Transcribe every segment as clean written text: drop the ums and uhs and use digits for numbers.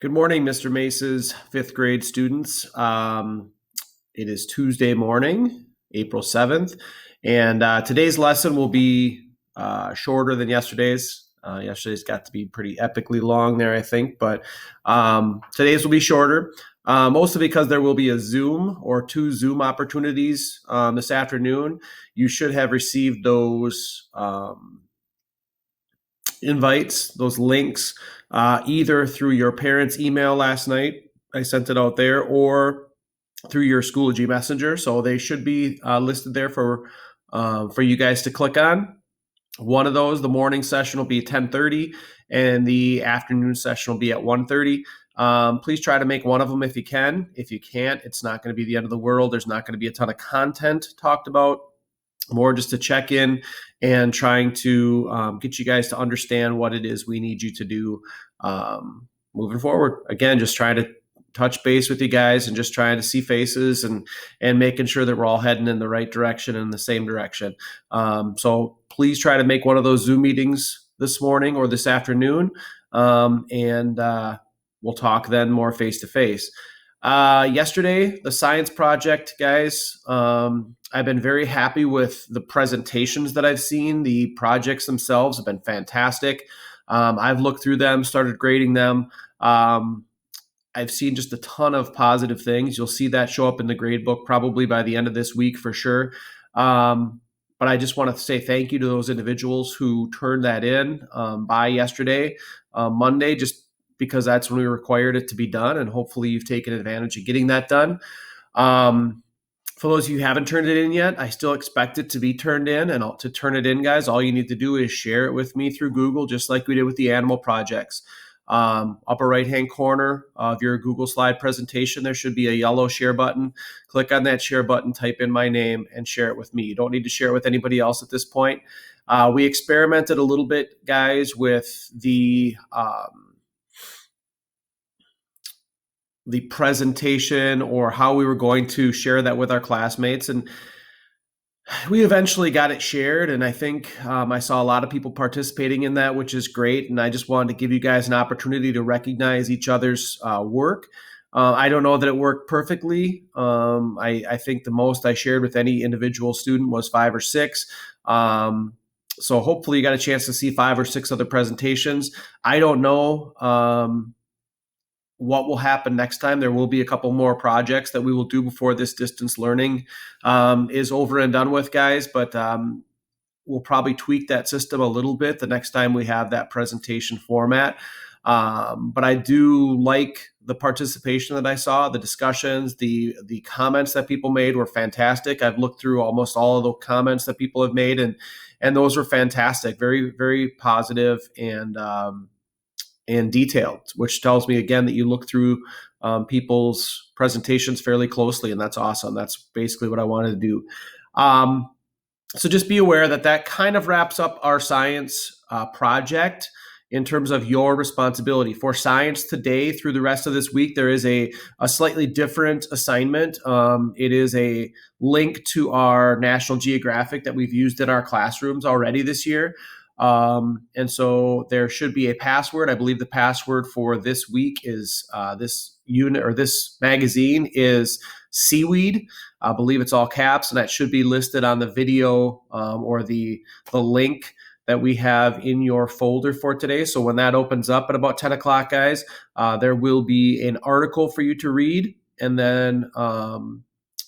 Good morning, Mr. Mace's fifth grade students. It is Tuesday morning, April 7th, and today's lesson will be shorter than yesterday's. Yesterday's got to be pretty epically long there, I think, but today's will be shorter, mostly because there will be a Zoom or two Zoom opportunities this afternoon. You should have received those invites, those links, either through your parents' email last night. I sent it out there, or through your Schoology Messenger. So they should be listed there for you guys to click on. One of those, the morning session will be at 10:30, and the afternoon session will be at 1:30. Please try to make one of them if you can. If you can't, it's not going to be the end of the world. There's not going to be a ton of content talked about. More just to check in and trying to get you guys to understand what it is we need you to do moving forward. Again, just trying to touch base with you guys and just trying to see faces and making sure that we're all heading in the right direction and the same direction. So please try to make one of those Zoom meetings this morning or this afternoon, and we'll talk then more face to face. Yesterday, the science project, guys, I've been very happy with the presentations that I've seen. The projects themselves have been fantastic. I've looked through them, started grading them. I've seen just a ton of positive things. You'll see that show up in the grade book probably by the end of this week for sure. But I just want to say thank you to those individuals who turned that in by yesterday, Monday, just because that's when we required it to be done. And hopefully you've taken advantage of getting that done. For those of you who haven't turned it in yet, I still expect it to be turned in. And to turn it in, guys, all you need to do is share it with me through Google, just like we did with the animal projects. Upper right-hand corner of your Google slide presentation, there should be a yellow share button. Click on that share button, type in my name, and share it with me. You don't need to share it with anybody else at this point. We experimented a little bit, guys, with the presentation or how we were going to share that with our classmates. And we eventually got it shared, and I think I saw a lot of people participating in that, which is great. And I just wanted to give you guys an opportunity to recognize each other's work. I don't know that it worked perfectly. I think the most I shared with any individual student was 5 or 6. So hopefully you got a chance to see 5 or 6 other presentations. I don't know what will happen next time. There will be a couple more projects that we will do before this distance learning is over and done with, guys, but we'll probably tweak that system a little bit the next time we have that presentation format. But I do like the participation that I saw, the discussions, the comments that people made were fantastic. I've looked through almost all of the comments that people have made, and those were fantastic, very, very positive and detailed, which tells me again that you look through people's presentations fairly closely, and that's awesome. That's basically what I wanted to do. So just be aware that kind of wraps up our science project in terms of your responsibility. For science today through the rest of this week, there is a slightly different assignment. It is a link to our National Geographic that we've used in our classrooms already this year. And so there should be a password. I believe the password for this week is this unit or this magazine is seaweed. I believe it's all caps, and that should be listed on the video or the link that we have in your folder for today. So when that opens up at about 10 o'clock, guys, there will be an article for you to read, and then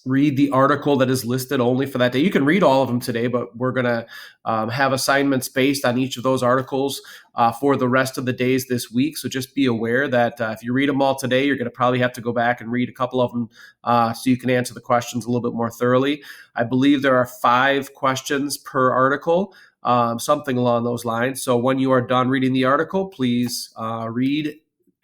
read the article that is listed only for that day. You can read all of them today, but we're going to have assignments based on each of those articles for the rest of the days this week. So just be aware that if you read them all today, you're going to probably have to go back and read a couple of them so you can answer the questions a little bit more thoroughly. I believe there are 5 questions per article, something along those lines. So when you are done reading the article, please read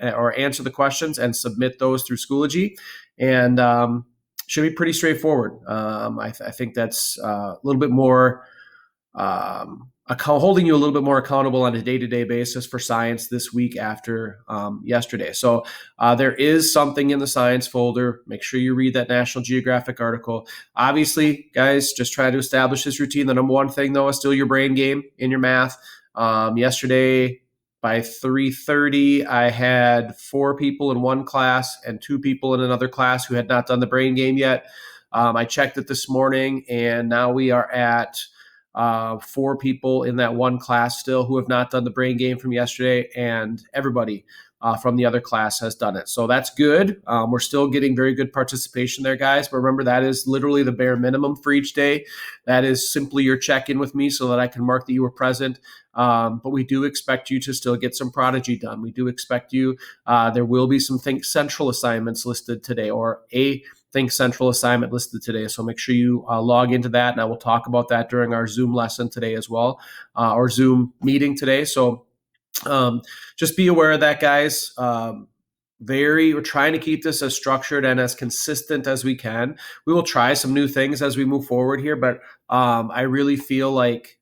or answer the questions and submit those through Schoology. And should be pretty straightforward. I think that's a little bit more holding you a little bit more accountable on a day-to-day basis for science this week after yesterday. So there is something in the science folder. Make sure you read that National Geographic article. Obviously, guys, just try to establish this routine. The number one thing, though, is still your brain game in your math. Yesterday, By 3:30, I had 4 people in one class and 2 people in another class who had not done the brain game yet. I checked it this morning, and now we are at 4 people in that one class still who have not done the brain game from yesterday, and everybody from the other class has done it. So that's good. We're still getting very good participation there, guys. But remember, that is literally the bare minimum for each day. That is simply your check-in with me so that I can mark that you were present. But we do expect you to still get some Prodigy done. We do expect you. There will be some Think Central assignments listed today, or a Think Central assignment listed today. So make sure you log into that, and I will talk about that during our Zoom lesson today as well, or Zoom meeting today. So just be aware of that, guys. We're trying to keep this as structured and as consistent as we can. We will try some new things as we move forward here, but I really feel like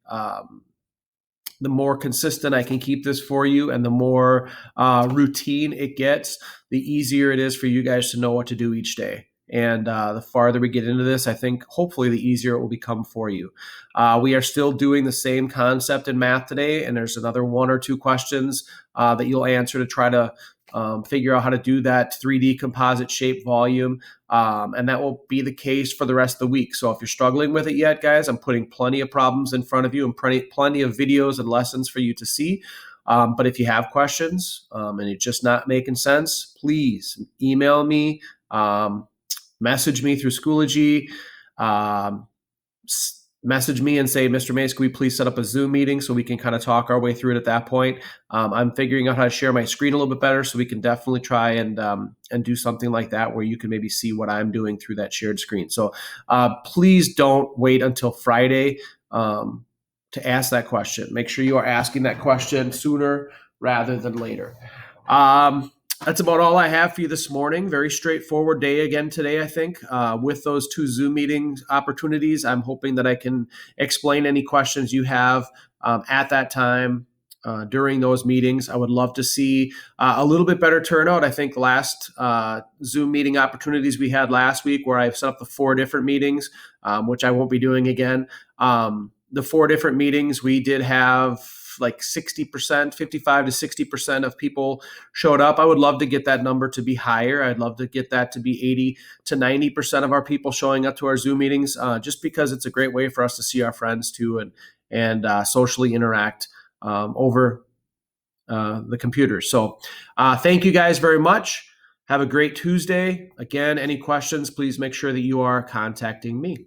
the more consistent I can keep this for you and the more routine it gets, the easier it is for you guys to know what to do each day. And the farther we get into this, I think hopefully the easier it will become for you. We are still doing the same concept in math today, and there's another 1 or 2 questions that you'll answer to try to figure out how to do that 3D composite shape volume. And that will be the case for the rest of the week. So if you're struggling with it yet, guys, I'm putting plenty of problems in front of you and plenty of videos and lessons for you to see. But if you have questions and it's just not making sense, please email me, message me through Schoology, message me and say, Mr. Mace, can we please set up a Zoom meeting so we can kind of talk our way through it at that point? I'm figuring out how to share my screen a little bit better, so we can definitely try and do something like that where you can maybe see what I'm doing through that shared screen. So please don't wait until Friday to ask that question. Make sure you are asking that question sooner rather than later. That's about all I have for you this morning. Very straightforward day again today, I think. With those 2 Zoom meeting opportunities, I'm hoping that I can explain any questions you have at that time during those meetings. I would love to see a little bit better turnout. I think last Zoom meeting opportunities we had last week, where I set up the 4 different meetings, which I won't be doing again. The 4 different meetings, we did have like 60%, 55 to 60% of people showed up. I would love to get that number to be higher. I'd love to get that to be 80 to 90% of our people showing up to our Zoom meetings, just because it's a great way for us to see our friends too, and socially interact over the computer. So thank you guys very much. Have a great Tuesday. Again, any questions, please make sure that you are contacting me.